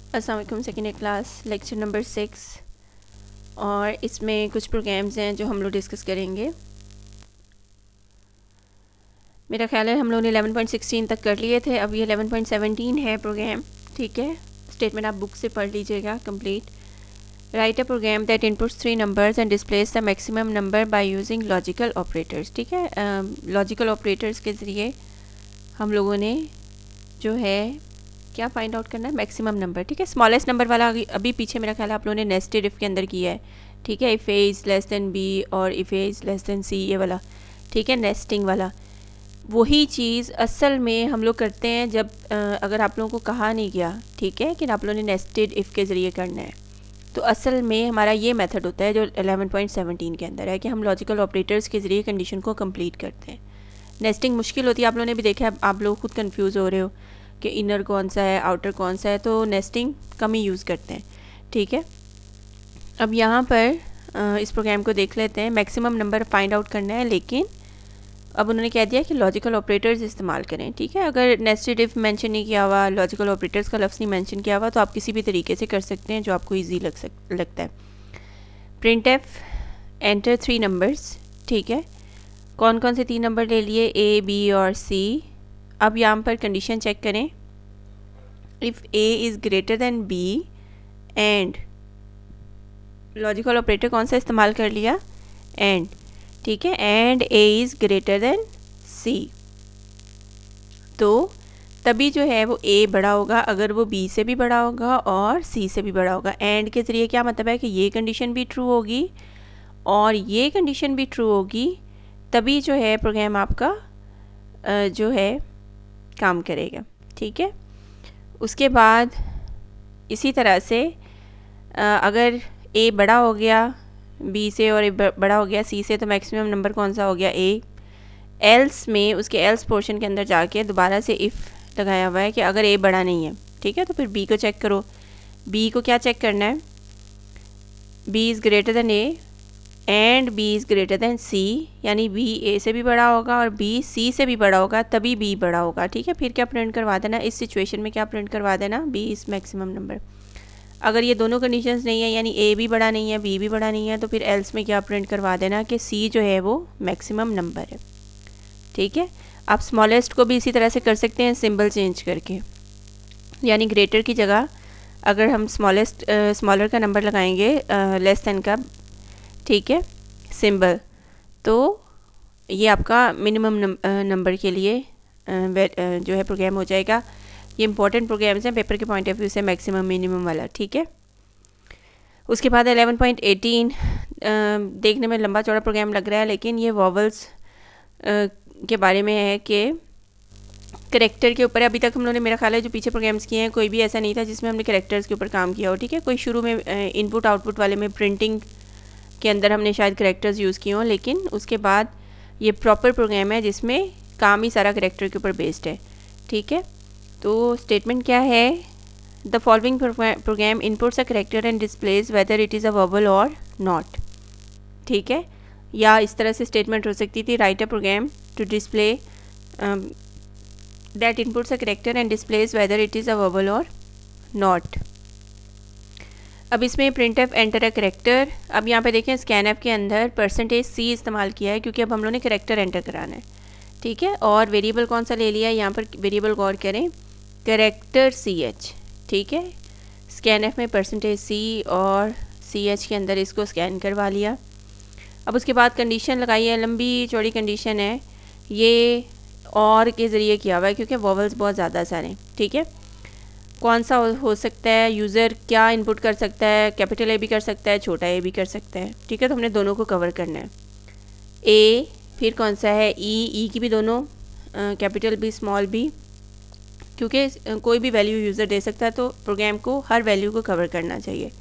अस्सलाम वालेकुम। Second year class lecture number 6 और इसमें कुछ प्रोग्राम्स हैं जो हम लोग डिस्कस करेंगे। मेरा ख्याल है हम लोगों ने 11.16 तक कर लिए थे, अब ये 11.17 है प्रोग्राम। ठीक है, स्टेटमेंट आप बुक से पढ़ लीजिएगा complete. Write a program that inputs 3 numbers and displays the maximum number by using logical operators. ठीक है, लॉजिकल ऑपरेटर्स के ज़रिए हम लोगों ने जो है क्या फाइंड आउट करना है, मैक्सिमम नंबर। ठीक है, स्मॉलेस्ट नंबर वाला अभी पीछे मेरा ख्याल है आप लोगों ने नेस्टेड इफ़ के अंदर किया है। ठीक है, if A is less than B और if A is less than C, ये वाला। ठीक है, नेस्टिंग वाला वही चीज़ असल में हम लोग करते हैं जब अगर आप लोगों को कहा नहीं गया, ठीक है, कि आप लोगों ने नेस्टेड इफ़ के ज़रिए करना है, तो असल में हमारा ये मेथड होता है जो 11.17 के अंदर है कि हम लॉजिकल ऑपरेटर्स के ज़रिए कंडीशन को कंप्लीट करते हैं। नेस्टिंग मुश्किल होती है, आप लोगों ने भी देखा है, आप लोग खुद कंफ्यूज हो रहे हो कि इनर कौन सा है आउटर कौन सा है, तो नेस्टिंग कम ही यूज़ करते हैं। ठीक है, अब यहाँ पर इस प्रोग्राम को देख लेते हैं। मैक्सिमम नंबर फाइंड आउट करना है, लेकिन अब उन्होंने कह दिया कि लॉजिकल ऑपरेटर्स इस्तेमाल करें। ठीक है, अगर नेस्टेड इफ मेंशन नहीं किया हुआ, लॉजिकल ऑपरेटर्स का लफ्ज़ नहीं मेंशन किया हुआ, तो आप किसी भी तरीके से कर सकते हैं जो आपको ईजी लगता है। Print F enter 3 numbers. ठीक है, कौन कौन से 3 नंबर ले लिए, ए बी और सी। अब यहाँ पर कंडीशन चेक करें। If A is greater than B and logical operator कौन सा इस्तेमाल कर लिया, एंड। ठीक है, and A is greater than C, तो तभी जो है वो ए बड़ा होगा अगर वो बी से भी बड़ा होगा और सी से भी बड़ा होगा। एंड के ज़रिए क्या मतलब है कि ये कंडीशन भी ट्रू होगी और ये कंडीशन भी ट्रू होगी, तभी जो है प्रोग्राम आपका जो है काम करेगा। ठीक है, उसके बाद इसी तरह से अगर ए बड़ा हो गया बी से और ए बड़ा हो गया सी से, तो मैक्सिमम नंबर कौन सा हो गया, ए। एल्स में उसके एल्स पोर्शन के अंदर जाके दोबारा से इफ़ लगाया हुआ है कि अगर ए बड़ा नहीं है, ठीक है, तो फिर बी को चेक करो। बी को क्या चेक करना है, B is greater than A and B is greater than C, यानी बी ए से भी बड़ा होगा और बी सी से भी बड़ा होगा, तभी बी बड़ा होगा। ठीक है, फिर क्या प्रिंट करवा देना इस सिचुएशन में, क्या प्रिंट करवा देना, बी इज़ मैक्सिमम नंबर। अगर ये दोनों कंडीशंस नहीं है, यानी ए भी बड़ा नहीं है बी भी बड़ा नहीं है, तो फिर एल्स में क्या प्रिंट करवा देना कि सी जो है वो मैक्सिमम नंबर है। ठीक है, आप स्मॉलेस्ट को भी इसी तरह से कर सकते हैं सिंबल चेंज करके, यानी ग्रेटर की जगह अगर हम स्मॉलर का नंबर लगाएंगे लेस देन का, ठीक है, सिंबल, तो ये आपका मिनिमम नंबर के लिए जो है प्रोग्राम हो जाएगा। ये इंपॉर्टेंट प्रोग्राम्स हैं पेपर के पॉइंट ऑफ व्यू से, मैक्सिमम मिनिमम वाला। ठीक है, उसके बाद 11.18 देखने में लंबा चौड़ा प्रोग्राम लग रहा है, लेकिन ये वॉवल्स के बारे में है कि करेक्टर के ऊपर। अभी तक हम लोगों ने मेरा ख्याल है जो पीछे प्रोग्राम्स किए हैं कोई भी ऐसा नहीं था जिसमें हमने करेक्टर्स के ऊपर काम किया हो। ठीक है, कोई शुरू में इनपुट आउटपुट वाले में प्रिंटिंग के अंदर हमने शायद करेक्टर्स यूज़ किए हों, लेकिन उसके बाद ये प्रॉपर प्रोग्राम है जिसमें काम ही सारा करेक्टर के ऊपर बेस्ड है। ठीक है, तो स्टेटमेंट क्या है, the following programme inputs a character and displays whether it is a वर्बल और नॉट। ठीक है, या इस तरह से स्टेटमेंट हो सकती थी, write a program to display that inputs a character and displays whether it is a वर्बल और नॉट। अब इसमें printf enter a character. अब यहाँ पे देखें स्कैन एफ के अंदर %c इस्तेमाल किया है क्योंकि अब हम लोगों ने करेक्टर एंटर कराना है। ठीक है, और वेरिएबल कौन सा ले लिया है, यहाँ पर वेरिएबल गौर करें, करेक्टर ch। ठीक है, स्कैन एफ में %c और ch के अंदर इसको स्कैन करवा लिया। अब उसके बाद कंडीशन लगाई है, लंबी चौड़ी कंडीशन है, ये और के ज़रिए किया हुआ है क्योंकि वॉवल्स बहुत ज़्यादा सारे। ठीक है, कौन सा हो सकता है, यूज़र क्या इनपुट कर सकता है, कैपिटल ए भी कर सकता है, छोटा ए भी कर सकता है। ठीक है, तो हमने दोनों को कवर करना है। ए, फिर कौन सा है, ई की भी दोनों, कैपिटल भी स्मॉल भी, क्योंकि कोई भी वैल्यू यूज़र दे सकता है, तो प्रोग्राम को हर वैल्यू को कवर करना चाहिए।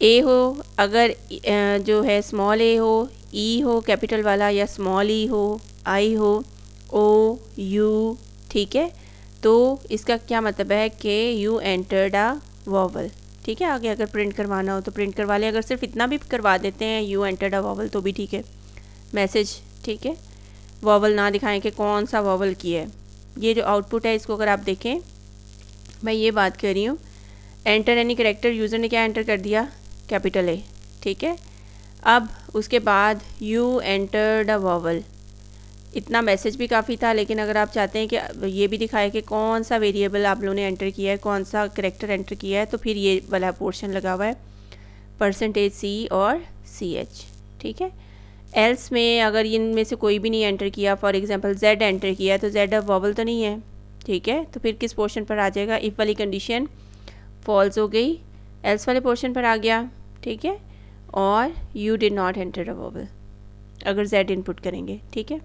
ए हो अगर जो है स्मॉल ए हो, ई हो कैपिटल वाला, या स्मॉल ई हो, आई हो, ओ यू। ठीक है, तो इसका क्या मतलब है कि यू एंटर्ड अ वॉवल। ठीक है, आगे अगर प्रिंट करवाना हो तो प्रिंट करवा लें, अगर सिर्फ इतना भी करवा देते हैं यू एंटर्ड अ वॉवल तो भी ठीक है, मैसेज। ठीक है, वॉवल ना दिखाएं कि कौन सा वॉवल की है। ये जो आउटपुट है इसको अगर आप देखें, मैं ये बात कर रही हूँ, एंटर एनी करेक्टर, यूज़र ने क्या एंटर कर दिया, कैपिटल ए, ठीक है। अब उसके बाद यू एंटर्ड अ वॉवल, इतना मैसेज भी काफ़ी था, लेकिन अगर आप चाहते हैं कि ये भी दिखाए कि कौन सा वेरिएबल आप लोगों ने एंटर किया है, कौन सा करेक्टर एंटर किया है, तो फिर ये वाला पोर्शन लगा हुआ है %C और CH, ठीक है। एल्स में अगर इनमें से कोई भी नहीं एंटर किया, फॉर एग्जांपल Z एंटर किया, तो Z अब वॉवल तो नहीं है, ठीक है, तो फिर किस पोर्शन पर आ जाएगा, इफ़ वाली कंडीशन फॉल्स हो गई, एल्स वाले पोर्शन पर आ गया, ठीक है, और you did not enter a vowel अगर Z इनपुट करेंगे, ठीक है।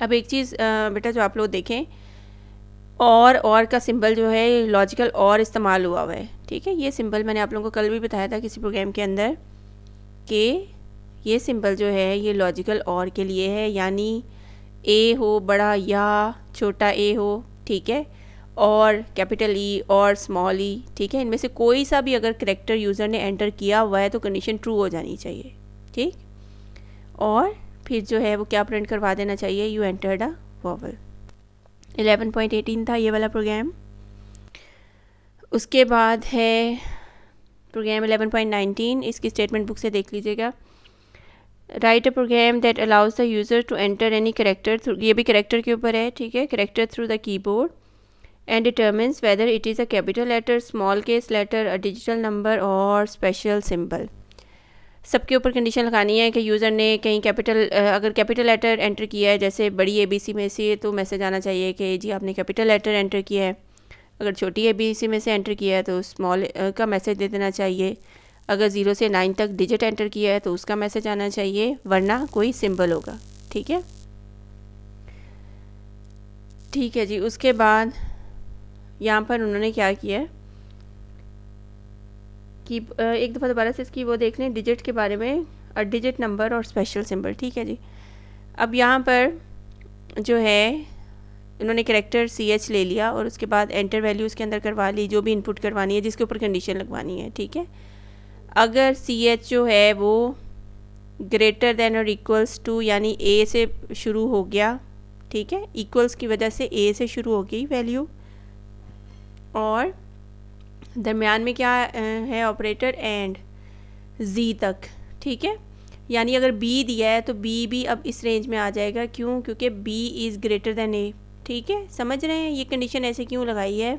अब एक चीज़ बेटा जो आप लोग देखें, और का सिंबल जो है लॉजिकल और इस्तेमाल हुआ है, ठीक है। ये सिंबल मैंने आप लोगों को कल भी बताया था किसी प्रोग्राम के अंदर कि ये सिंबल जो है ये लॉजिकल और के लिए है, यानी ए हो बड़ा या छोटा ए हो, ठीक है, और कैपिटल ई और स्मॉल ई, ठीक है, इनमें से कोई सा भी अगर करेक्टर यूज़र ने एंटर किया हुआ है तो कंडीशन ट्रू हो जानी चाहिए, ठीक। और फिर जो है वो क्या प्रिंट करवा देना चाहिए, यू एंटर्ड अ वॉवल। 11.18 था ये वाला प्रोग्राम। उसके बाद है प्रोग्राम 11.19, इसकी स्टेटमेंट बुक से देख लीजिएगा। Write a program that allows the user to enter any character through, ये भी करेक्टर के ऊपर है, ठीक है, character through the keyboard and determines whether it is a capital letter, small case letter, a digital number or special symbol. सबके ऊपर condition लगानी है कि यूज़र ने कहीं अगर कैपिटल लेटर एंटर किया है, जैसे बड़ी ABC में से, तो मैसेज आना चाहिए कि जी आपने कैपिटल लेटर एंटर किया है। अगर छोटी ABC में से एंटर किया है तो स्मॉल का मैसेज दे देना चाहिए। अगर 0 से 9 तक डिजिट एंटर किया है तो उसका मैसेज आना चाहिए, वरना कोई सिंबल होगा, ठीक है। ठीक है जी। उसके बाद यहाँ पर उन्होंने क्या किया है कि एक दफ़ा दोबारा से इसकी वो देख लें डिजिट के बारे में, digit number or special symbol, ठीक है जी। अब यहाँ पर जो है उन्होंने करेक्टर CH ले लिया और उसके बाद एंटर वैल्यू उसके अंदर करवा ली, जो भी इनपुट करवानी है, जिसके ऊपर कंडीशन लगवानी है, ठीक है। अगर CH जो है वो ग्रेटर देन और इक्वल्स टू, यानी A से शुरू हो गया, ठीक है, इक्वल्स की वजह से A से शुरू हो गई वैल्यू, और दरमियान में क्या है ऑपरेटर एंड Z तक, ठीक है, यानी अगर B दिया है तो B भी अब इस रेंज में आ जाएगा, क्यों, क्योंकि B is greater then A, ठीक है। समझ रहे हैं ये कंडीशन ऐसे क्यों लगाई है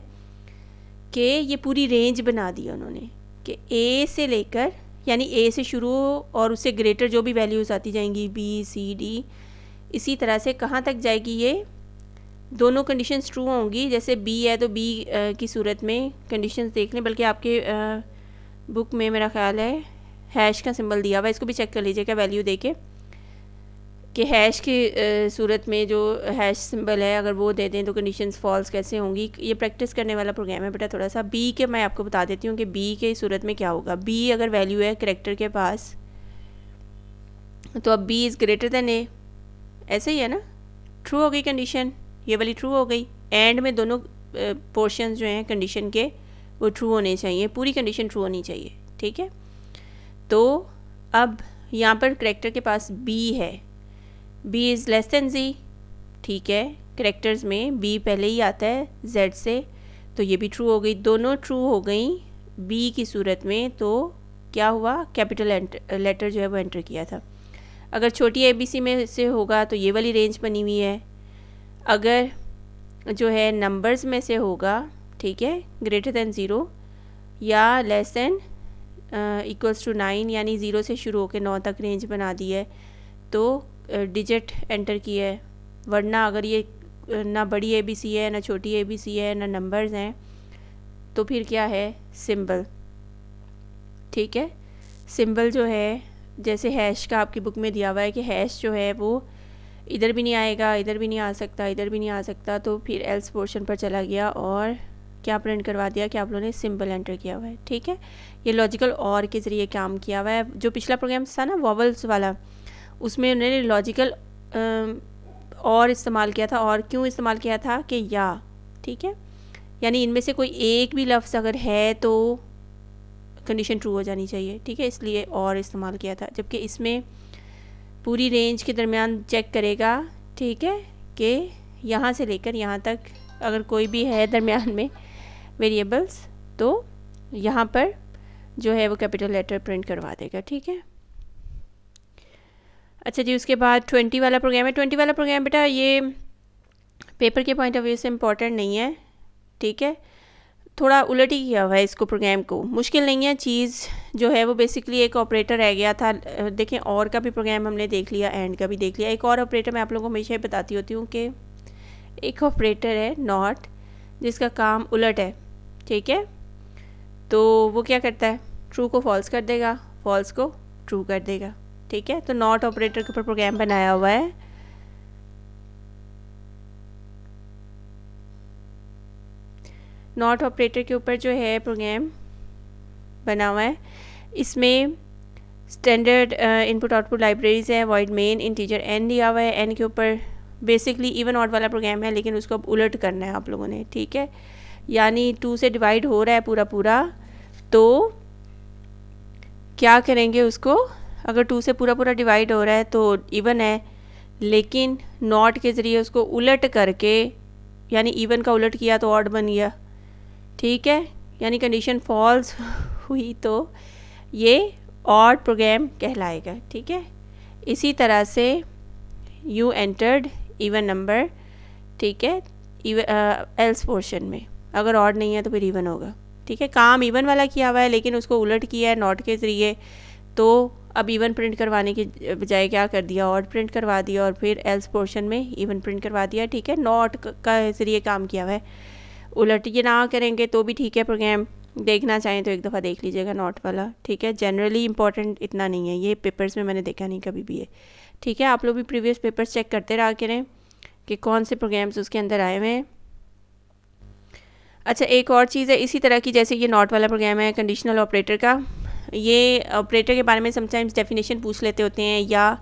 कि ये पूरी रेंज बना दी उन्होंने कि A से लेकर, यानी A से शुरू और उससे ग्रेटर जो भी वैल्यूज़ आती जाएंगी B C D, इसी तरह से कहाँ तक जाएगी, ये दोनों कंडीशंस ट्रू होंगी। जैसे B है तो B की सूरत में कंडीशंस देख लें, बल्कि आपके बुक में मेरा ख्याल है हैश का सिंबल दिया हुआ है, इसको भी चेक कर लीजिएगा वैल्यू देके कि हैश की सूरत में जो हैश सिंबल है अगर वो दे दें तो कंडीशंस फॉल्स कैसे होंगी। ये प्रैक्टिस करने वाला प्रोग्राम है बेटा थोड़ा सा। B के मैं आपको बता देती हूँ कि B के सूरत में क्या होगा। B अगर वैल्यू है करेक्टर के पास तो अब B is greater then A, ऐसे ही है ना, ट्रू हो गई कंडीशन, ये वाली ट्रू हो गई। एंड में दोनों पोर्शन जो हैं कंडीशन के वो ट्रू होने चाहिए, पूरी कंडीशन ट्रू होनी चाहिए, ठीक है। तो अब यहाँ पर करेक्टर के पास B है, B is less than Z, ठीक है, करेक्टर्स में B पहले ही आता है Z से, तो ये भी ट्रू हो गई, दोनों ट्रू हो गई B की सूरत में। तो क्या हुआ, कैपिटल लेटर जो है वो एंटर किया था। अगर छोटी ABC में से होगा तो ये वाली रेंज बनी हुई है। अगर जो है नंबर्स में से होगा, ठीक है, ग्रेटर दैन 0 या लेस दैन इक्वल्स टू 9, यानी 0 से शुरू होकर 9 तक रेंज बना दी है, तो डिजिट एंटर किया है। वरना अगर ये ना बड़ी ABC है, ना छोटी ABC है, ना नंबर्स हैं, तो फिर क्या है, सिंबल, ठीक है। सिंबल जो है जैसे हैश का आपकी बुक में दिया हुआ है कि हैश जो है वो इधर भी नहीं आएगा, इधर भी नहीं आ सकता, इधर भी नहीं आ सकता, तो फिर एल्स पोर्शन पर चला गया और क्या प्रिंट करवा दिया कि आप लोगों ने सिंबल एंटर किया हुआ है, ठीक है। ये लॉजिकल और के ज़रिए काम किया हुआ है। जो पिछला प्रोग्राम था ना वॉवल्स वाला, उसमें उन्होंने लॉजिकल और इस्तेमाल किया था। और क्यों इस्तेमाल किया था कि या, ठीक है, यानी इनमें से कोई एक भी लफ्ज़ अगर है तो कंडीशन ट्रू हो जानी चाहिए, ठीक है, इसलिए और इस्तेमाल किया था। जबकि इसमें पूरी रेंज के दरमियान चेक करेगा, ठीक है, कि यहाँ से लेकर यहाँ तक अगर कोई भी है दरमियान में वेरिएबल्स तो यहाँ पर जो है वो कैपिटल लेटर प्रिंट करवा देगा, ठीक है। अच्छा जी, उसके बाद 20 वाला प्रोग्राम है। 20 वाला प्रोग्राम बेटा ये पेपर के पॉइंट ऑफ व्यू से इम्पॉर्टेंट नहीं है, ठीक है। थोड़ा उलट ही किया हुआ है इसको, प्रोग्राम को मुश्किल नहीं है। चीज़ जो है वो बेसिकली एक ऑपरेटर रह गया था। देखें, और का भी प्रोग्राम हमने देख लिया, एंड का भी देख लिया। एक और ऑपरेटर मैं आप लोगों को हमेशा ही बताती होती हूँ कि एक ऑपरेटर है नॉट, जिसका काम उलट है, ठीक है। तो वो क्या करता है, ट्रू को फॉल्स कर देगा, फॉल्स को ट्रू कर देगा, ठीक है। तो नॉट ऑपरेटर के ऊपर प्रोग्राम बनाया हुआ है। नॉट ऑपरेटर के ऊपर जो है प्रोग्राम बना हुआ है। इसमें स्टैंडर्ड इनपुट आउटपुट लाइब्रेरीज है, वॉइड मेन, इंटीजर एन दिया हुआ है। एन के ऊपर बेसिकली इवन ऑड वाला प्रोग्राम है, लेकिन उसको अब उलट करना है आप लोगों ने, ठीक है। यानी 2 से डिवाइड हो रहा है पूरा पूरा, तो क्या करेंगे उसको, अगर 2 से पूरा पूरा डिवाइड हो रहा है तो इवन है, लेकिन नॉट के ज़रिए उसको उलट करके, यानी इवन का उलट किया तो ऑड बन गया, ठीक है। यानी कंडीशन फॉल्स हुई तो ये ऑड प्रोग्राम कहलाएगा, ठीक है। इसी तरह से यू एंटर्ड इवन नंबर, ठीक है, एल्स पोर्शन में अगर ऑड नहीं है तो फिर इवन होगा, ठीक है। काम इवन वाला किया हुआ है, लेकिन उसको उलट किया है नॉट के ज़रिए, तो अब इवन प्रिंट करवाने के बजाय क्या कर दिया, ऑड प्रिंट करवा दिया, और फिर एल्स पोर्शन में इवन प्रिंट करवा दिया, ठीक है। नॉट का ज़रिए काम किया हुआ है, उलट ये ना करेंगे तो भी ठीक है। प्रोग्राम देखना चाहें तो एक दफ़ा देख लीजिएगा नॉट वाला, ठीक है। जनरली इंपॉर्टेंट इतना नहीं है, ये पेपर्स में मैंने देखा नहीं कभी भी है, ठीक है। आप लोग भी प्रीवियस पेपर्स चेक करते रहा करें कि कौन से प्रोग्राम्स उसके अंदर आए हुए हैं। अच्छा, एक और चीज़ है इसी तरह की, जैसे ये नॉट वाला प्रोग्राम है कंडीशनल ऑपरेटर का। ये ऑपरेटर के बारे में समटाइम्स डेफिनेशन पूछ लेते होते हैं, या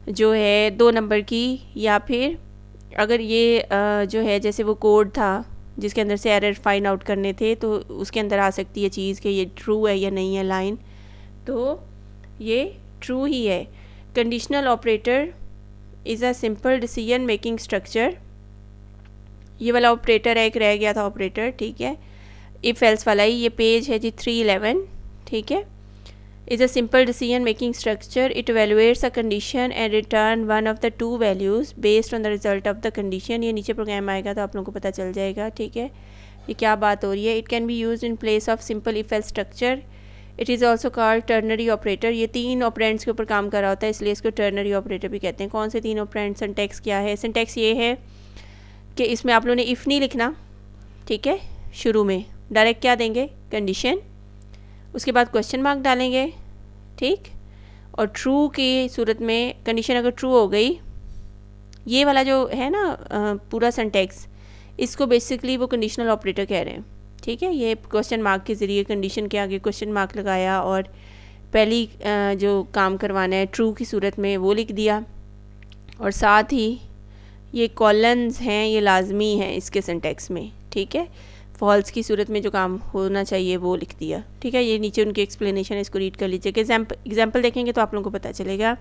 जो है 2 नंबर की, या फिर अगर ये जो है जैसे वो कोड था जिसके अंदर से एरर फाइंड आउट करने थे, तो उसके अंदर आ सकती है चीज़ कि ये ट्रू है या नहीं है लाइन, तो ये ट्रू ही है। Conditional operator is a simple decision making structure. ये वाला ऑपरेटर है, एक रह गया था ऑपरेटर, ठीक है, इफ़ एल्स वाला ही। ये पेज है जी 311, ठीक है। Is a simple decision making structure, it evaluates a condition and return one of the 2 values based on the result of the condition. ये नीचे प्रोग्राम आएगा तो आप लोगों को पता चल जाएगा, ठीक है, ये क्या बात हो रही है। It can be use in place of simple if else structure. It is also called ternary operator. ये 3 ऑपरेंड्स के ऊपर काम कर रहा होता है, इसलिए इसको टर्नरी ऑपरेटर भी कहते हैं। कौन से 3 ऑपरेंड? सिंटैक्स क्या है? सिंटैक्स ये है कि इसमें आप लोगों ने इफ़ नहीं लिखना, ठीक है। शुरू में डायरेक्ट क्या देंगे, कंडीशन, उसके बाद क्वेश्चन मार्क डालेंगे, ठीक, और ट्रू की सूरत में कंडीशन अगर ट्रू हो गई, ये वाला जो है ना पूरा सिंटैक्स, इसको बेसिकली वो कंडीशनल ऑपरेटर कह रहे हैं, ठीक है। ये क्वेश्चन मार्क के ज़रिए कंडीशन के आगे क्वेश्चन मार्क लगाया और पहली जो काम करवाना है ट्रू की सूरत में वो लिख दिया, और साथ ही ये कॉलन्स हैं ये लाजमी हैं इसके सिंटैक्स में, ठीक है। फॉल्स की सूरत में जो काम होना चाहिए वो लिख दिया, ठीक है। ये नीचे उनकी एक्सप्लेनेशन है, इसको रीड कर लीजिए। एग्जाम्पल देखेंगे तो आप लोगों को पता चलेगा।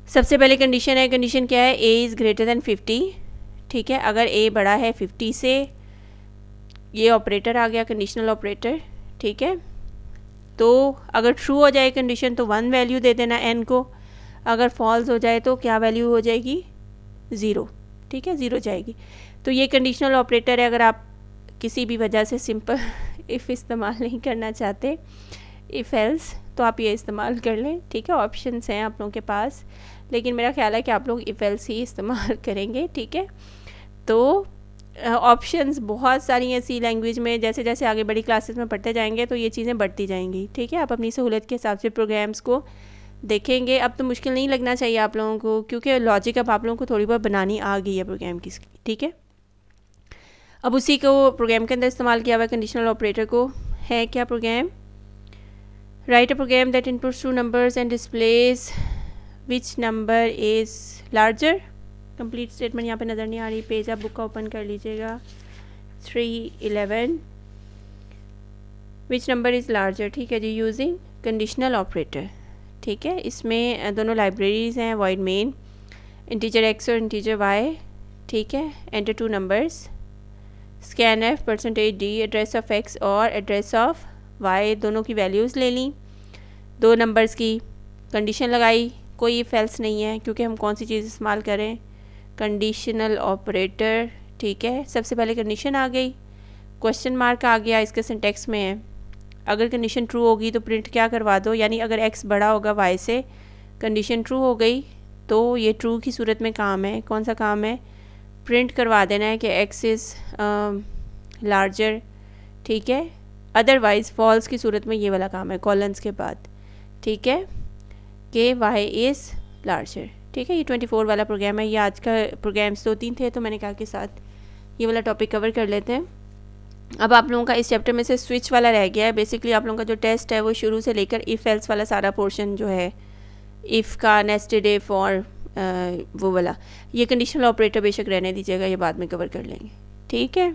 सबसे पहले कंडीशन है, कंडीशन क्या है, ए इज़ ग्रेटर दैन 50, ठीक है। अगर ए बड़ा है 50 से, ये ऑपरेटर आ गया कंडीशनल ऑपरेटर, ठीक है। तो अगर ट्रू हो जाए कंडीशन तो 1 वैल्यू दे देना एन को, अगर फॉल्स हो जाए तो क्या वैल्यू हो जाएगी, 0, ठीक है, 0 जाएगी। तो ये कंडीशनल ऑपरेटर है। अगर आप किसी भी वजह से सिंपल इफ़ इस्तेमाल नहीं करना चाहते, इफ़ एल्स, तो आप ये इस्तेमाल कर लें, ठीक है। ऑप्शंस हैं आप लोगों के पास, लेकिन मेरा ख्याल है कि आप लोग इफ़ एल्स ही इस्तेमाल करेंगे, ठीक है। तो ऑप्शंस बहुत सारी हैं सी लैंग्वेज में, जैसे जैसे आगे बड़ी क्लासेस में पढ़ते जाएंगे तो ये चीज़ें बढ़ती जाएंगी, ठीक है। आप अपनी सहूलत के हिसाब से प्रोग्राम्स को देखेंगे। अब तो मुश्किल नहीं लगना चाहिए आप लोगों को, क्योंकि लॉजिक अब आप लोगों को थोड़ी बहुत बनानी आ गई है प्रोग्राम की, ठीक है। अब उसी को प्रोग्राम के अंदर इस्तेमाल किया हुआ कंडीशनल ऑपरेटर को है क्या program, write a program that inputs 2 numbers and displays which number is larger. Complete statement यहाँ पे नज़र नहीं आ रही, पेज आप बुक का ओपन कर लीजिएगा, 311, विच नंबर इज़ लार्जर, ठीक है जी, यूजिंग कंडीशनल ऑपरेटर, ठीक है। इसमें दोनों लाइब्रेरीज़ हैं, वॉइड मेन, इंटीजर एक्स और इंटीजर वाई, ठीक है, enter 2 numbers, scan F percentage D address of x और एड्रेस ऑफ वाई दोनों की वैल्यूज़ ले ली, दो नंबर्स की कंडीशन लगाई, कोई इफ एल्स नहीं है क्योंकि हम कौन सी चीज़ इस्तेमाल करें, कंडीशनल ऑपरेटर। ठीक है, सबसे पहले कंडीशन आ गई, क्वेश्चन मार्क आ गया, इसके सिंटेक्स में है। अगर कंडीशन ट्रू होगी तो प्रिंट क्या करवा दो, यानी अगर एक्स बड़ा होगा वाई से, कंडीशन ट्रू हो गई तो ये ट्रू की सूरत में काम है, कौन सा काम है, प्रिंट करवा देना है कि एक्स इज़ लार्जर। ठीक है, अदरवाइज़ फॉल्स की सूरत में ये वाला काम है कॉलन्स के बाद। ठीक है, कि वाई इज़ लार्जर। ठीक है, ये 24 वाला प्रोग्राम है। ये आज का प्रोग्राम्स 2-3 थे तो मैंने कहा कि साथ ये वाला टॉपिक कवर कर लेते हैं। अब आप लोगों का इस चैप्टर में से स्विच वाला रह गया है। बेसिकली आप लोगों का जो टेस्ट है वो शुरू से लेकर इफ़ एल्स वाला सारा पोर्शन जो है, इफ़ का, नेस्टेड इफ़ और वो वाला, ये कंडीशनल ऑपरेटर बेशक रहने दीजिएगा, ये बाद में कवर कर लेंगे। ठीक है।